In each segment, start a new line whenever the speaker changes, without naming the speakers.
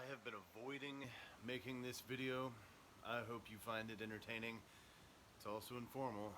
I have been avoiding making this video. I hope you find it entertaining. It's also informal.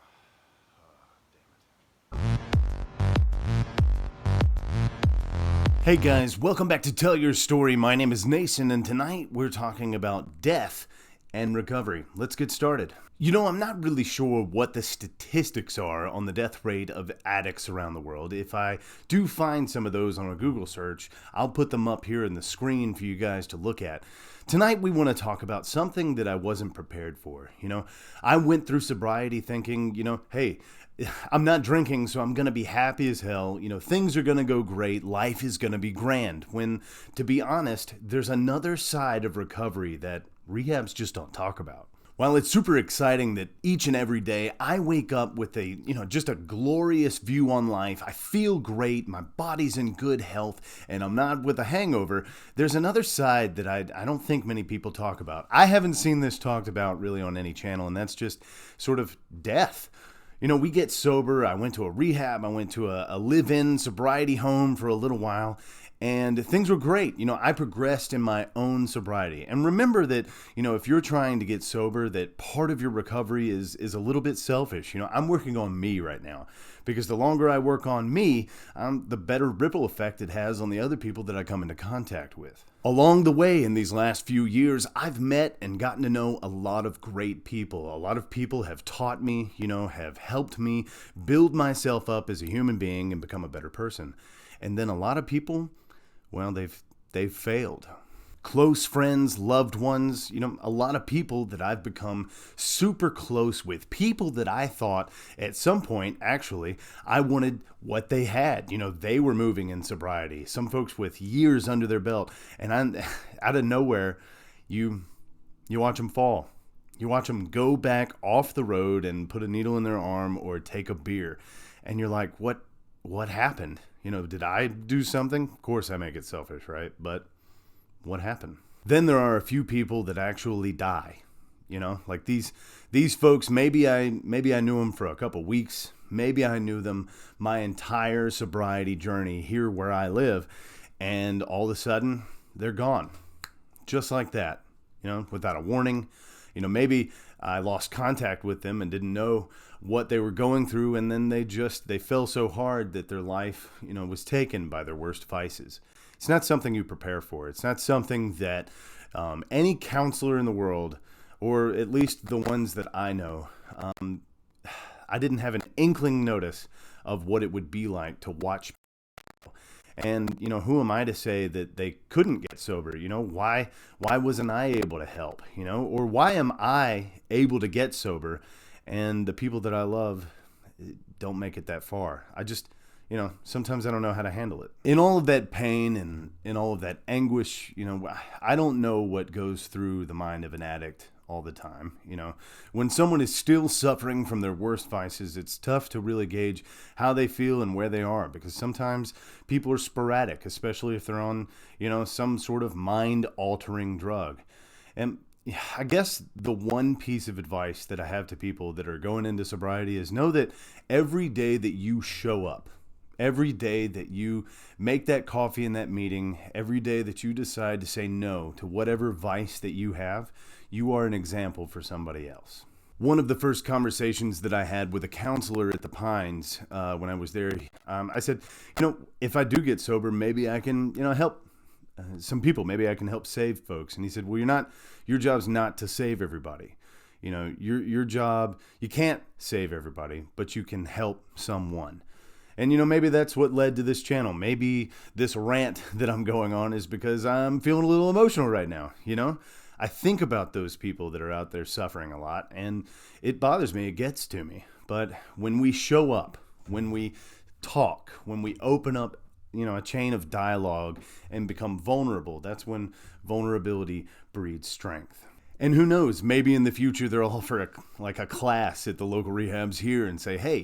Hey guys, welcome back to Tell Your Story. My name is Nason, and tonight we're talking about death and recovery. Let's get started. You know, I'm not really sure what the statistics are on the death rate of addicts around the world. If I do find some of those on a Google search, I'll put them up here in the screen for you guys to look at. Tonight we want to talk about something that I wasn't prepared for. You know, I went through sobriety thinking, hey, I'm not drinking, so I'm going to be happy as hell. Things are going to go great. Life is going to be grand. When, to be honest, there's another side of recovery that rehabs just don't talk about. While it's super exciting that each and every day I wake up with just a glorious view on life, I feel great, my body's in good health, and I'm not with a hangover, there's another side that I don't think many people talk about. I haven't seen this talked about really on any channel, and that's just sort of death. We get sober. I went to a rehab. I went to a live-in sobriety home for a little while, and things were great. I progressed in my own sobriety. And remember that, if you're trying to get sober, that part of your recovery is a little bit selfish. I'm working on me right now, because the longer I work on me, the better ripple effect it has on the other people that I come into contact with. Along the way in these last few years, I've met and gotten to know a lot of great people. A lot of people have taught me, have helped me build myself up as a human being and become a better person. And then a lot of people, well, they've failed. Close friends, loved ones, a lot of people that I've become super close with, people that I thought at some point, actually, I wanted what they had. They were moving in sobriety, some folks with years under their belt, and out of nowhere, you watch them fall. You watch them go back off the road and put a needle in their arm or take a beer, and you're like, what happened? Did I do something? Of course I make it selfish, right? But what happened? Then there are a few people that actually die. Like these folks, maybe I knew them for a couple weeks. Maybe I knew them my entire sobriety journey here where I live, and all of a sudden they're gone. Just like that, without a warning. Maybe I lost contact with them and didn't know what they were going through, and then they fell so hard that their life, was taken by their worst vices. It's not something you prepare for. It's not something that any counselor in the world, or at least the ones that I know, I didn't have an inkling notice of what it would be like to watch people. And, who am I to say that they couldn't get sober? Why wasn't I able to help? Or why am I able to get sober and the people that I love don't make it that far? Sometimes I don't know how to handle it. In all of that pain and in all of that anguish, I don't know what goes through the mind of an addict all the time. When someone is still suffering from their worst vices, it's tough to really gauge how they feel and where they are, because sometimes people are sporadic, especially if they're on, some sort of mind-altering drug. And I guess the one piece of advice that I have to people that are going into sobriety is know that every day that you show up, every day that you make that coffee in that meeting, every day that you decide to say no to whatever vice that you have, you are an example for somebody else. One of the first conversations that I had with a counselor at the Pines when I was there, I said, if I do get sober, maybe I can, help some people. Maybe I can help save folks. And he said, well, your job's not to save everybody. Your job, you can't save everybody, but you can help someone. And, maybe that's what led to this channel. Maybe this rant that I'm going on is because I'm feeling a little emotional right now. I think about those people that are out there suffering a lot, and it bothers me. It gets to me. But when we show up, when we talk, when we open up, a chain of dialogue and become vulnerable, that's when vulnerability breeds strength. And who knows, maybe in the future they'll offer a class at the local rehabs here and say, hey,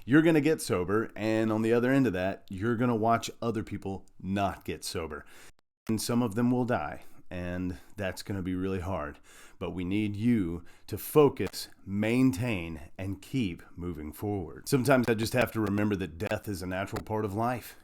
you're going to get sober, and on the other end of that, you're going to watch other people not get sober. And some of them will die, and that's going to be really hard. But we need you to focus, maintain, and keep moving forward. Sometimes I just have to remember that death is a natural part of life,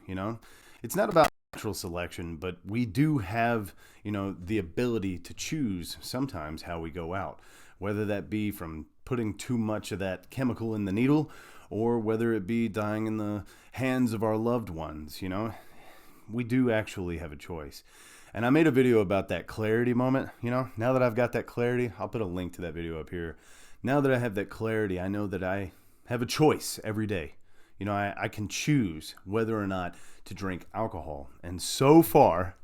It's not about natural selection, but we do have, the ability to choose sometimes how we go out, whether that be from putting too much of that chemical in the needle or whether it be dying in the hands of our loved ones. We do actually have a choice. And I made a video about that clarity moment. Now that I've got that clarity, I'll put a link to that video up here. Now that I have that clarity, I know that I have a choice every day. I can choose whether or not to drink alcohol. And so far,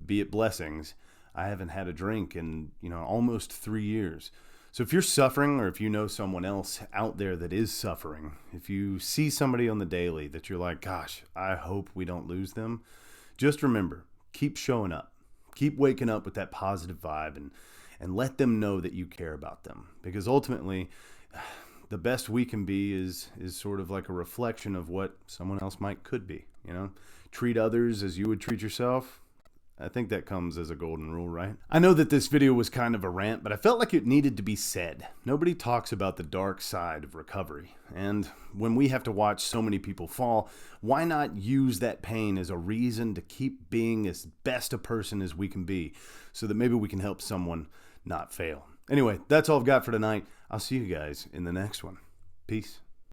be it blessings, I haven't had a drink in, almost 3 years. So if you're suffering, or if you know someone else out there that is suffering, if you see somebody on the daily that you're like, gosh, I hope we don't lose them, just remember, keep showing up. Keep waking up with that positive vibe and let them know that you care about them. Because ultimately, the best we can be is sort of like a reflection of what someone else could be. Treat others as you would treat yourself. I think that comes as a golden rule, right? I know that this video was kind of a rant, but I felt like it needed to be said. Nobody talks about the dark side of recovery. And when we have to watch so many people fall, why not use that pain as a reason to keep being as best a person as we can be, so that maybe we can help someone not fail. Anyway, that's all I've got for tonight. I'll see you guys in the next one. Peace.